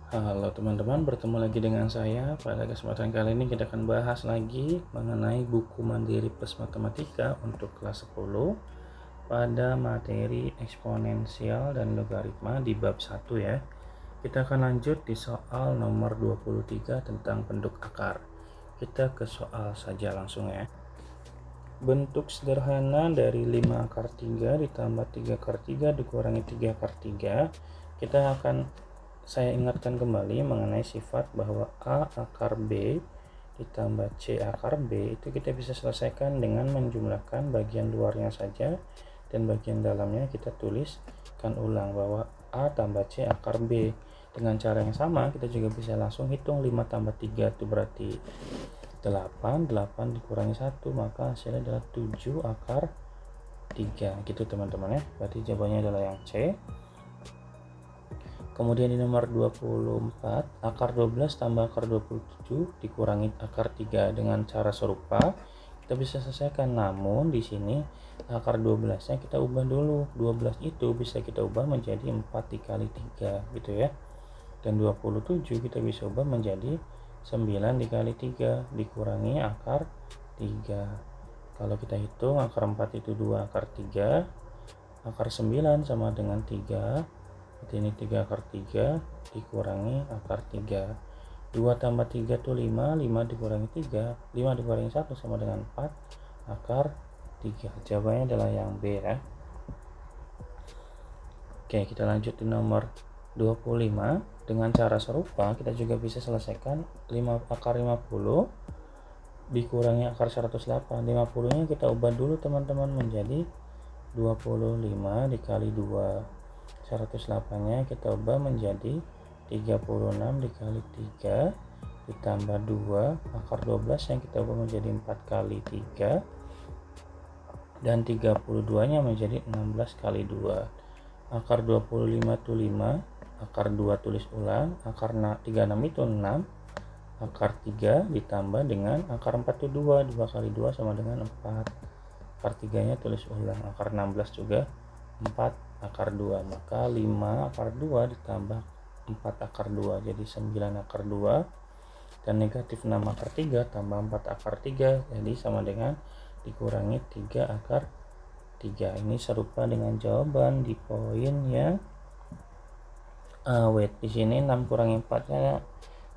Halo teman-teman, bertemu lagi dengan saya. Pada kesempatan kali ini kita akan bahas lagi mengenai buku Mandiri Plus Matematika untuk kelas 10 pada materi eksponensial dan logaritma di bab 1 ya. Kita akan lanjut di soal nomor 23 tentang bentuk akar. Kita ke soal saja langsung ya. Bentuk sederhana dari 5 akar 3 ditambah 3 akar 3 dikurangi 3 akar 3. Saya ingatkan kembali mengenai sifat bahwa A akar B ditambah C akar B itu kita bisa selesaikan dengan menjumlahkan bagian luarnya saja dan bagian dalamnya kita tuliskan ulang bahwa A tambah C akar B. Dengan cara yang sama kita juga bisa langsung hitung 5 tambah 3 itu berarti 8 dikurangi 1 maka hasilnya adalah 7 akar 3 gitu teman-teman ya. Berarti jawabannya adalah yang C. Kemudian di nomor 24, akar 12 tambah akar 27 dikurangi akar 3 dengan cara serupa. Kita bisa selesaikan, namun di sini akar 12-nya kita ubah dulu. 12 itu bisa kita ubah menjadi 4 dikali 3 gitu ya. Dan 27 kita bisa ubah menjadi 9 dikali 3 dikurangi akar 3. Kalau kita hitung akar 4 itu 2 akar 3, akar 9 sama dengan 3. Berarti ini 3 akar 3 dikurangi akar 3. 2 tambah 3 itu 5, 5 dikurangi 3, 5 dikurangi 1 sama dengan 4 akar 3. Jawabannya adalah yang B ya. Oke, kita lanjut di nomor 25. Dengan cara serupa kita juga bisa selesaikan 5 akar 50 dikurangi akar 108. 50 nya kita ubah dulu teman-teman menjadi 25 dikali 2. 108 nya kita ubah menjadi 36 dikali 3 ditambah 2 akar 12 yang kita ubah menjadi 4 kali 3 dan 32 nya menjadi 16 kali 2. Akar 25 itu 5, akar 2 tulis ulang, akar 36 itu 6, akar 3 ditambah dengan akar 4 itu 2, 2 kali 2 sama dengan 4. Akar 3 nya tulis ulang, akar 16 juga 4 akar 2, maka 5 akar 2 ditambah 4 akar 2 jadi 9 akar 2 dan negatif 6 akar 3 tambah 4 akar 3 jadi sama dengan dikurangi 3 akar 3. Ini serupa dengan jawaban di poin yang wait, di sini 6 kurangi 4 nya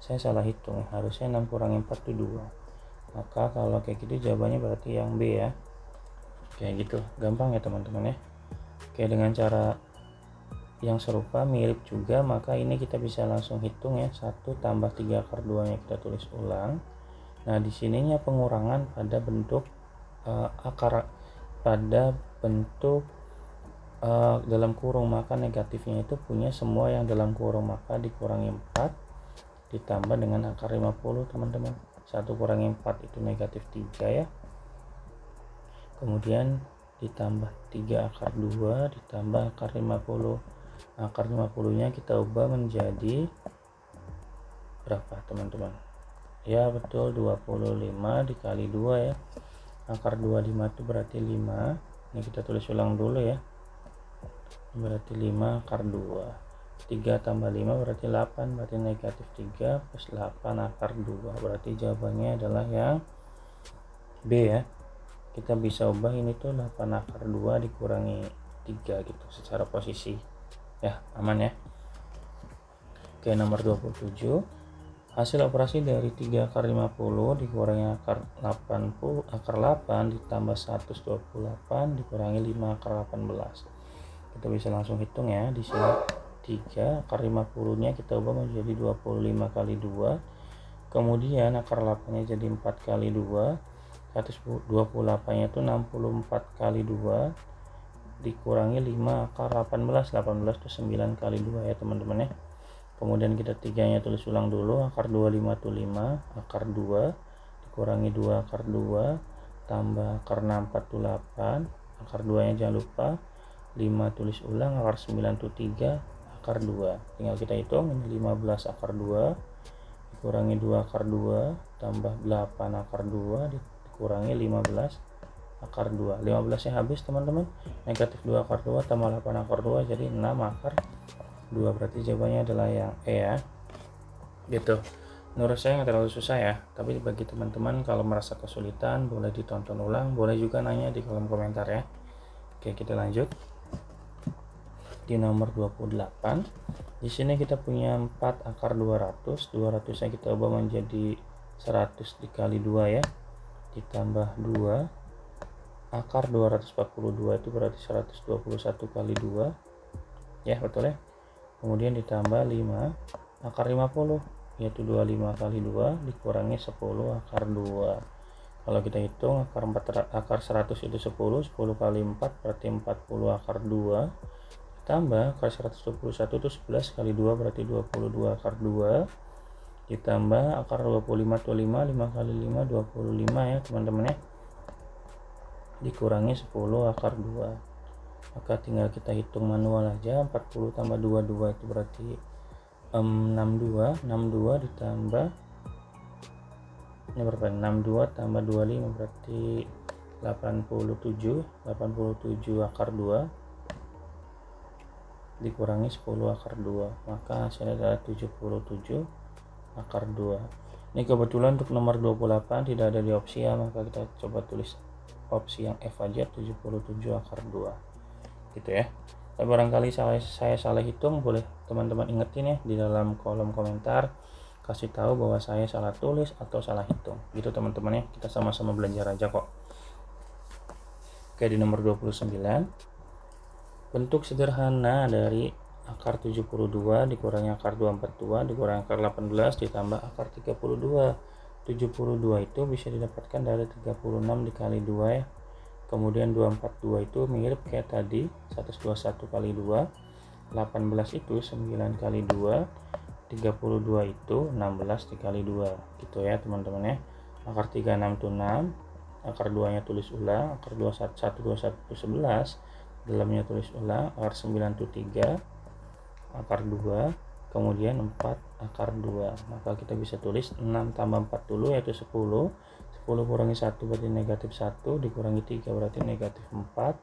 saya salah hitung, harusnya 6 kurangi 4 itu 2. Maka kalau kayak gitu jawabannya berarti yang B ya. Kayak gitu, gampang ya teman-teman ya. Oke, dengan cara yang serupa mirip juga maka ini kita bisa langsung hitung ya. 1 tambah 3 akar 2 nya kita tulis ulang. Nah di sininya pengurangan pada bentuk akar pada bentuk dalam kurung, maka negatifnya itu punya semua yang dalam kurung, maka dikurangi 4 ditambah dengan akar 50 teman-teman. 1 kurangi 4 itu negatif 3 ya. Kemudian ditambah 3 akar 2 ditambah akar 50. Akar 50 nya kita ubah menjadi berapa teman-teman? Ya betul, 25 dikali 2 ya. Akar 25 itu berarti 5. Ini kita tulis ulang dulu ya. Berarti 5 akar 2. 3 tambah 5 berarti 8, berarti negatif 3 plus 8 akar 2. Berarti jawabannya adalah yang B ya. Kita bisa ubah ini tuh 8 akar 2 dikurangi 3 gitu secara posisi ya, aman ya. Oke, nomor 27, hasil operasi dari 3 akar 50 dikurangi akar 80 akar 8 ditambah 128 dikurangi 5 akar 18. Kita bisa langsung hitung ya. Di sini 3 akar 50 nya kita ubah menjadi 25 kali 2, kemudian akar 8 nya jadi 4 kali 2, 128 nya itu 64 kali 2 dikurangi 5 akar 18. 18 itu 9 kali 2 ya teman-teman ya. Kemudian kita 3 nya tulis ulang dulu, akar 25 itu 5 akar 2 dikurangi 2 akar 2 tambah akar 64 itu 8, akar 2 nya jangan lupa, 5 tulis ulang, akar 9 itu 3 akar 2. Tinggal kita hitung, ini 15 akar 2 dikurangi 2 akar 2 tambah 8 akar 2 dikurangi 15 akar 2. 15 nya habis teman-teman, negatif 2 akar 2 tambah 8 akar 2 jadi 6 akar 2. Berarti jawabannya adalah yang E ya. gitu. Menurut saya nggak terlalu susah ya, tapi bagi teman-teman kalau merasa kesulitan boleh ditonton ulang, boleh juga nanya di kolom komentar ya. Oke, kita lanjut di nomor 28. Di sini kita punya 4 akar 200. 200 nya kita ubah menjadi 100 dikali 2 ya, ditambah 2 akar 242 itu berarti 121 kali 2 ya, betul ya. Kemudian ditambah 5 akar 50 yaitu 25 kali 2 dikurangi 10 akar 2. Kalau kita hitung akar 100 itu 10 kali 4 berarti 40 akar 2, ditambah akar 121 itu 11 kali 2 berarti 22 akar 2, ditambah akar 25 itu 5 kali 5 25 ya teman-teman ya, dikurangi 10 akar 2. Maka tinggal kita hitung manual aja. 40 tambah 22 itu berarti 62 ditambah ini berapa, 62 tambah 25 berarti 87 akar 2 dikurangi 10 akar 2, maka hasilnya adalah 77 akar 2. Ini kebetulan untuk nomor 28 tidak ada di opsi ya, maka kita coba tulis opsi yang F aja, 77 akar 2 gitu ya. Tapi barangkali saya salah hitung, boleh teman-teman ingetin ya di dalam kolom komentar, kasih tahu bahwa saya salah tulis atau salah hitung gitu teman-teman ya, kita sama-sama belajar aja kok. Oke, di nomor 29, bentuk sederhana dari akar 72 dikurangi akar 242 dikurangi akar 18 ditambah akar 32. 72 itu bisa didapatkan dari 36 dikali 2 ya. Kemudian 242 itu mirip kayak tadi, 121 kali 2, 18 itu 9 kali 2, 32 itu 16 dikali 2 gitu ya teman-teman ya. Akar 36 itu 6, akar 2 nya tulis ulang, akar 21 itu 11, dalamnya tulis ulang, akar 9 itu 3, akar 2, kemudian 4 akar 2. Maka kita bisa tulis 6 tambah 4 dulu yaitu 10 kurangi 1 berarti negatif 1 dikurangi 3 berarti negatif 4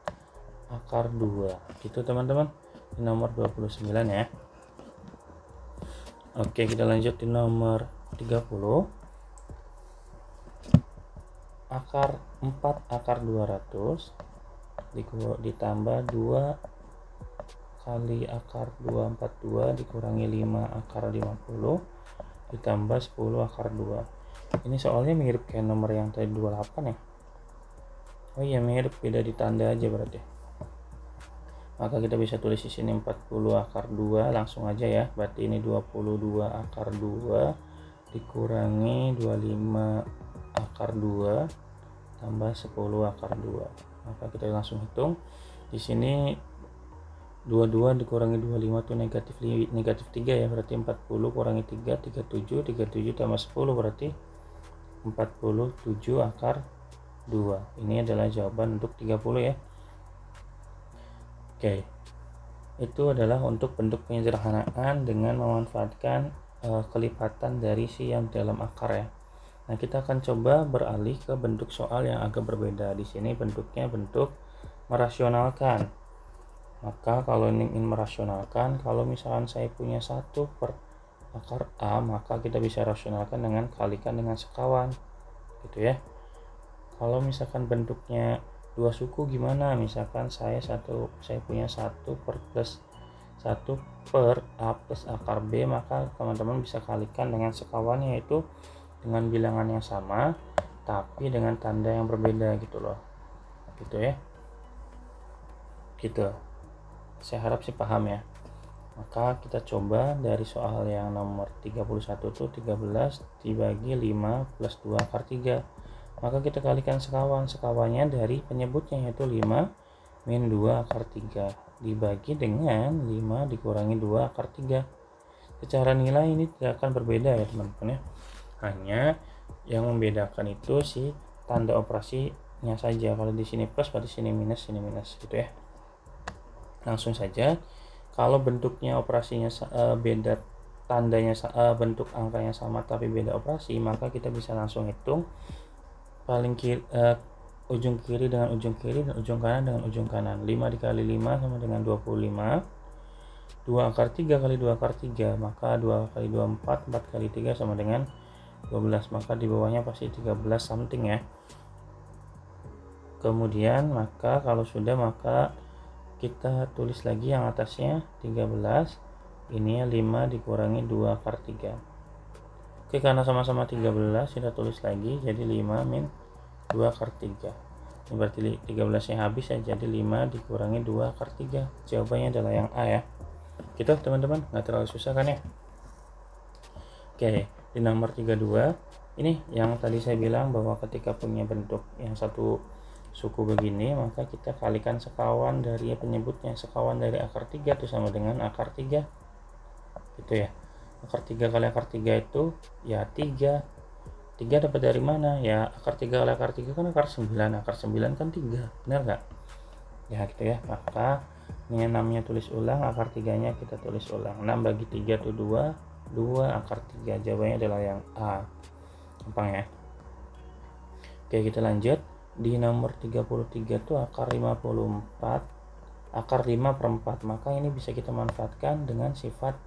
akar 2 gitu teman-teman, di nomor 29 ya. Oke, kita lanjut di nomor 30. Akar 4 akar 200 ditambah 2 kali akar 242 dikurangi 5 akar 50 ditambah 10 akar 2. Ini soalnya mirip kayak nomor yang tadi 28 ya. Oh iya, mirip, beda di tanda aja berarti. Maka kita bisa tulis di sini 40 akar 2 langsung aja ya. Berarti ini 22 akar 2 dikurangi 25 akar 2 tambah 10 akar 2. Maka kita langsung hitung. Di sini 22 dikurangi 25 itu negatif 3 ya, berarti 40 kurangi 3 37 tambah 10 berarti 47 akar 2. Ini adalah jawaban untuk 30 ya. Oke, itu adalah untuk bentuk penyederhanaan dengan memanfaatkan kelipatan dari si yang dalam akar ya. Nah, kita akan coba beralih ke bentuk soal yang agak berbeda. Di sini bentuknya bentuk merasionalkan. Maka kalau ingin merasionalkan, kalau misalkan saya punya 1 per akar A, maka kita bisa rasionalkan dengan kalikan dengan sekawan gitu ya. Kalau misalkan bentuknya 2 suku gimana? Misalkan saya punya 1 per A plus akar B, maka teman-teman bisa kalikan dengan sekawan, yaitu dengan bilangan yang sama tapi dengan tanda yang berbeda gitu loh, gitu ya. Gitu, saya harap sih paham ya. Maka kita coba dari soal yang nomor 31 itu 13 dibagi 5 plus 2 akar 3. Maka kita kalikan sekawan. Sekawannya dari penyebutnya yaitu 5 min 2 akar 3 dibagi dengan 5 dikurangi 2 akar 3. Secara nilai ini tidak akan berbeda ya teman-teman ya. Hanya yang membedakan itu si tanda operasinya saja. Kalau di sini plus berarti sini minus gitu ya. Langsung saja. Kalau bentuknya operasinya beda, tandanya bentuk angkanya sama tapi beda operasi, maka kita bisa langsung hitung paling kiri, ujung kiri dengan ujung kiri dan ujung kanan dengan ujung kanan. 5 dikali 5 sama dengan 25. 2 akar 3 kali 2 akar 3, maka 2 kali 2 4, 4 kali 3 sama dengan 12, maka di bawahnya pasti 13 something ya. Kemudian maka kalau sudah, maka kita tulis lagi yang atasnya 13, ini 5 dikurangi 2 akar 3. Oke, karena sama-sama 13 kita tulis lagi, jadi 5 min 2 akar 3. Ini berarti 13 nya habis ya, jadi 5 dikurangi 2 akar 3. Jawabannya adalah yang A ya. Gitu teman-teman, nggak terlalu susah kan ya. Oke, di nomor 32 ini yang tadi saya bilang bahwa ketika punya bentuk yang satu suku begini, maka kita kalikan sekawan dari penyebutnya. Sekawan dari akar 3 itu sama dengan akar 3 gitu ya. Akar 3 kali akar 3 itu ya 3. 3 dapat dari mana? Ya akar 3 kali akar 3 kan akar 9. Akar 9 kan 3, benar nggak? Ya gitu ya. Maka ini 6-nya tulis ulang, akar 3-nya kita tulis ulang. 6 bagi 3 itu 2, 2 akar 3. Jawabannya adalah yang A. Gampang ya. Oke, kita lanjut. Di nomor 33 itu akar 54, akar 5 per 4. Maka ini bisa kita manfaatkan dengan sifat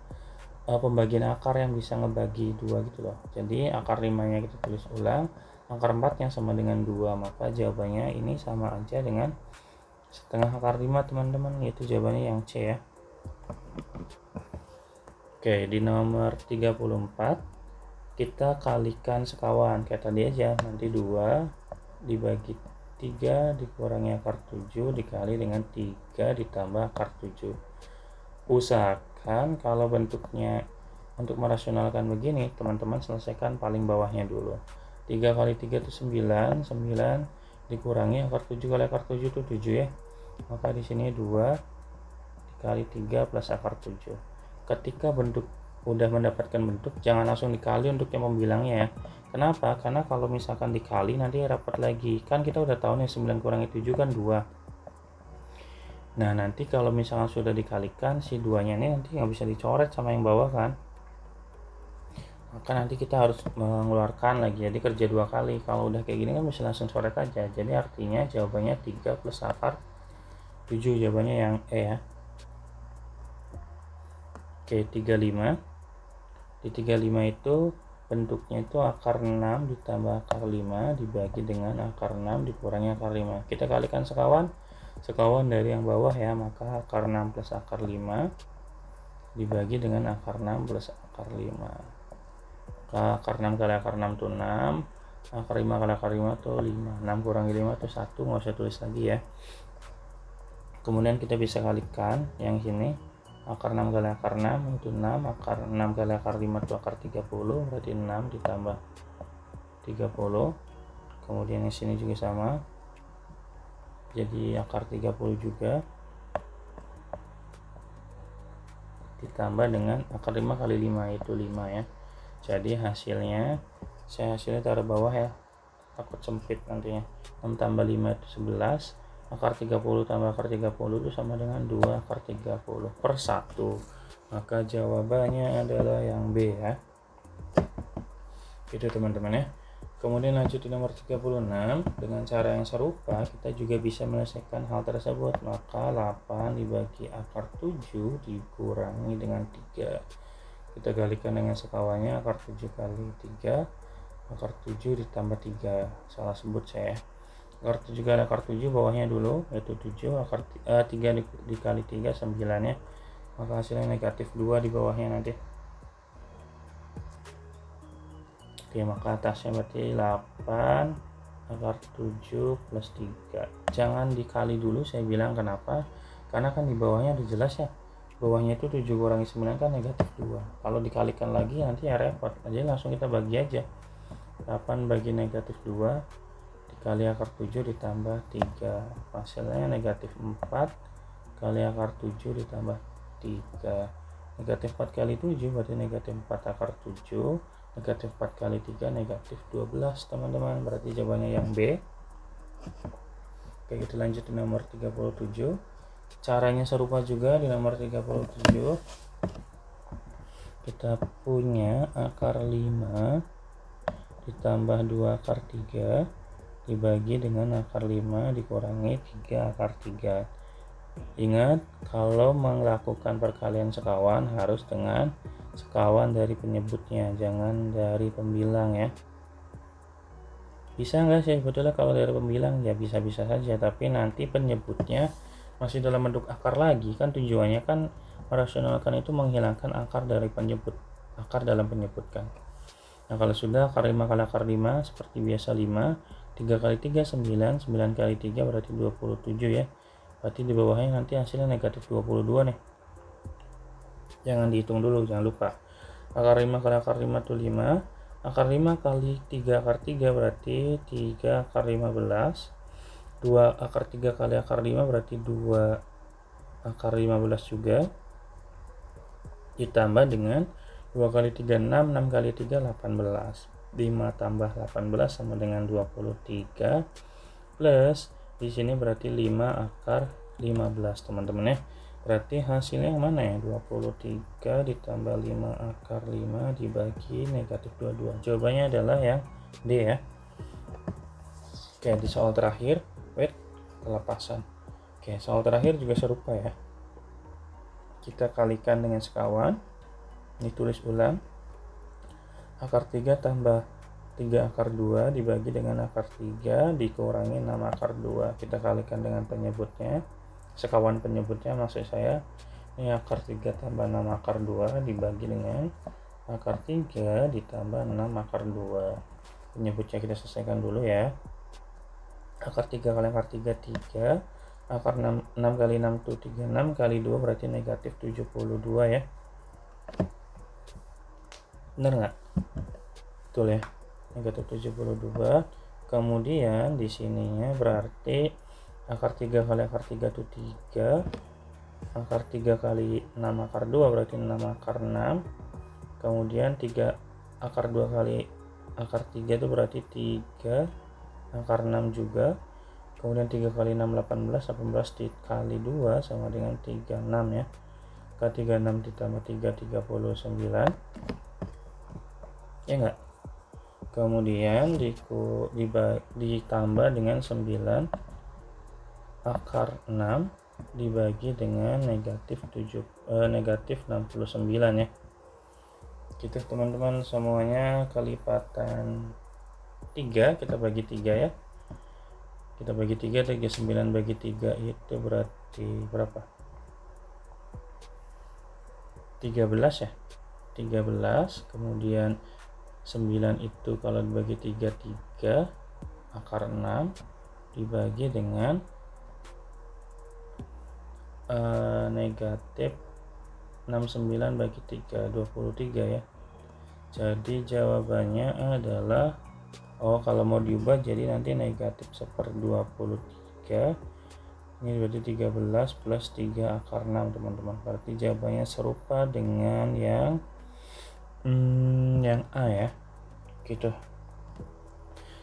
pembagian akar yang bisa ngebagi 2 gitu loh. Jadi akar 5-nya kita tulis ulang, akar 4 yang sama dengan 2. Maka jawabannya ini sama aja dengan setengah akar 5 teman-teman, yaitu jawabannya yang C ya. Oke, di nomor 34 kita kalikan sekawan kayak tadi aja, nanti 2 dibagi 3 dikurangi akar 7 dikali dengan 3 ditambah akar 7. Usahakan kalau bentuknya untuk merasionalkan begini, teman-teman selesaikan paling bawahnya dulu. 3 kali 3 itu 9, 9 dikurangi akar 7 kali akar 7 itu 7 ya. Maka di sini 2 dikali 3 plus akar 7. Ketika bentuk udah mendapatkan bentuk, jangan langsung dikali untuk yang pembilangnya ya. Kenapa? Karena kalau misalkan dikali nanti rapat lagi. Kan kita udah tahu nih 9 kurangi 7 kan 2. Nah, nanti kalau misalkan sudah dikalikan, si 2-nya ini nanti nggak bisa dicoret sama yang bawah kan. Maka nanti kita harus mengeluarkan lagi, jadi kerja 2 kali. Kalau udah kayak gini kan bisa langsung coret aja. Jadi artinya jawabannya 3 plus akar 7, jawabannya yang E ya. Oke, 35. Di 35 itu bentuknya itu akar 6 ditambah akar 5 dibagi dengan akar 6 dikurangi akar 5. Kita kalikan sekawan dari yang bawah ya, maka akar 6 plus akar 5 dibagi dengan akar 6 plus akar 5. Maka akar 6 kali akar 6 itu 6, akar 5 kali akar 5 itu 5. 6 kurangi 5 itu 1, nggak usah tulis lagi ya. Kemudian kita bisa kalikan yang sini, akar 6 kali akar 6 itu 6, akar 6 kali akar 5 itu akar 30, berarti 6 ditambah 30. Kemudian yang sini juga sama, jadi akar 30 juga ditambah dengan akar 5 kali 5 itu 5 ya. Jadi hasilnya, saya hasilnya taruh bawah ya, takut sempit nantinya. 6 tambah 5 itu 11, akar 30 tambah akar 30 itu sama dengan 2 akar 30 per 1. Maka jawabannya adalah yang B ya. Itu teman-teman ya. Kemudian lanjut di nomor 36, dengan cara yang serupa kita juga bisa menyelesaikan hal tersebut. Maka 8 dibagi akar 7 dikurangi dengan 3. Kita kalikan dengan sekawannya, akar 7 kali 3, akar 7 ditambah 3. Salah sebut saya. Akar 7 kali akar 7 bawahnya dulu, yaitu 7, akar 3 dikali 3 9 ya. Maka hasilnya negatif 2 di bawahnya nanti. Oke, maka atasnya berarti 8 akar 7 plus 3. Jangan dikali dulu, saya bilang kenapa? Karena kan di bawahnya udah jelas ya. Bawahnya itu 7 kurangi 9 kan negatif 2. Kalau dikalikan lagi nanti ya repot. Jadi langsung kita bagi aja. 8 bagi negatif 2 dikali akar 7 ditambah 3. Hasilnya negatif 4 kali akar 7 ditambah 3. Negatif 4 kali 7 berarti negatif 4 akar 7. Negatif 4 kali 3 negatif 12 teman-teman, berarti jawabannya yang B. Oke, kita lanjut di nomor 37. Caranya serupa juga di nomor 37. Kita punya akar 5 ditambah 2 akar 3 dibagi dengan akar 5 dikurangi 3 akar 3. Ingat, kalau melakukan perkalian sekawan harus dengan sekawan dari penyebutnya, jangan dari pembilang ya. Bisa nggak sih sebetulnya kalau dari pembilang? Ya bisa-bisa saja, tapi nanti penyebutnya masih dalam bentuk akar lagi, kan tujuannya kan merasionalkan itu menghilangkan akar dari penyebut, akar dalam penyebut kan. Nah kalau sudah akar 5 kali akar 5 seperti biasa 5, 3 kali 3 9, 9 kali 3 berarti 27 ya. Berarti di bawahnya nanti hasilnya negatif 22 nih. Jangan dihitung dulu, jangan lupa. Akar 5 kali akar 5 itu 5. Akar 5 kali 3 akar 3 berarti 3 akar 15. 2 akar 3 kali akar 5 berarti 2 akar 15 juga. Ditambah dengan 2 kali 3 6, 6 kali 3 18. 5 tambah 18 sama dengan 23 plus di sini berarti 5 akar 15 teman-teman ya. Berarti hasilnya yang mana ya? 23 ditambah 5 akar 5 dibagi negatif 22. Jawabannya adalah yang D ya. Oke, di soal terakhir, kelepasan. Oke, soal terakhir juga serupa ya. Kita kalikan dengan sekawan. Ditulis ulang. Akar 3 tambah 3 akar 2 dibagi dengan akar 3 dikurangi 6 akar 2. Kita kalikan dengan penyebutnya. Sekawan penyebutnya maksud saya. Ini akar 3 tambah 6 akar 2 dibagi dengan akar 3 ditambah 6 akar 2. Penyebutnya kita selesaikan dulu ya. Akar 3 kali akar 3 3. Akar 6 kali 6 itu 36 kali 2 berarti negatif 72 ya. Benar nggak? Betul ya, negatif 72. Kemudian di sininya berarti akar 3 kali akar 3 itu 3. Akar 3 kali 6 akar 2 berarti 6 akar 6. Kemudian 3 akar 2 kali akar 3 itu berarti 3 akar 6 juga. Kemudian 3 kali 6 18, 18 dikali 2 sama dengan 36 ya. Akar 36 ditambah 3 39. Ya enggak? Kemudian ditambah dengan 9 akar 6 dibagi dengan negatif 69 ya. Gitu teman-teman, semuanya kelipatan 3 kita bagi 3 ya. Kita bagi 3, 39 bagi 3 itu berarti berapa? 13 ya. 13, kemudian 9 itu kalau dibagi 3 akar 6 dibagi dengan negatif 69 bagi 3 23 ya. Jadi jawabannya adalah kalau mau diubah jadi nanti negatif 1/23. Ini berarti 13 plus 3 akar 6 teman-teman. Berarti jawabannya serupa dengan yang A ya. Gitu.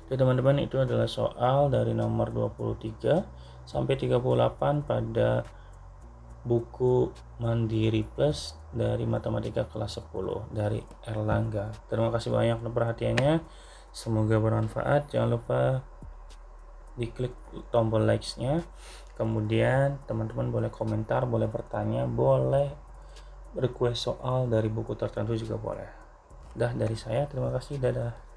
Oke teman-teman, itu adalah soal dari nomor 23 sampai 38 pada buku Mandiri Plus dari Matematika kelas 10 dari Erlangga. Terima kasih banyak untuk perhatiannya. Semoga bermanfaat. Jangan lupa diklik tombol likes-nya. Kemudian teman-teman boleh komentar, boleh bertanya, boleh request soal dari buku tertentu juga boleh. Dah dari saya, terima kasih, dadah.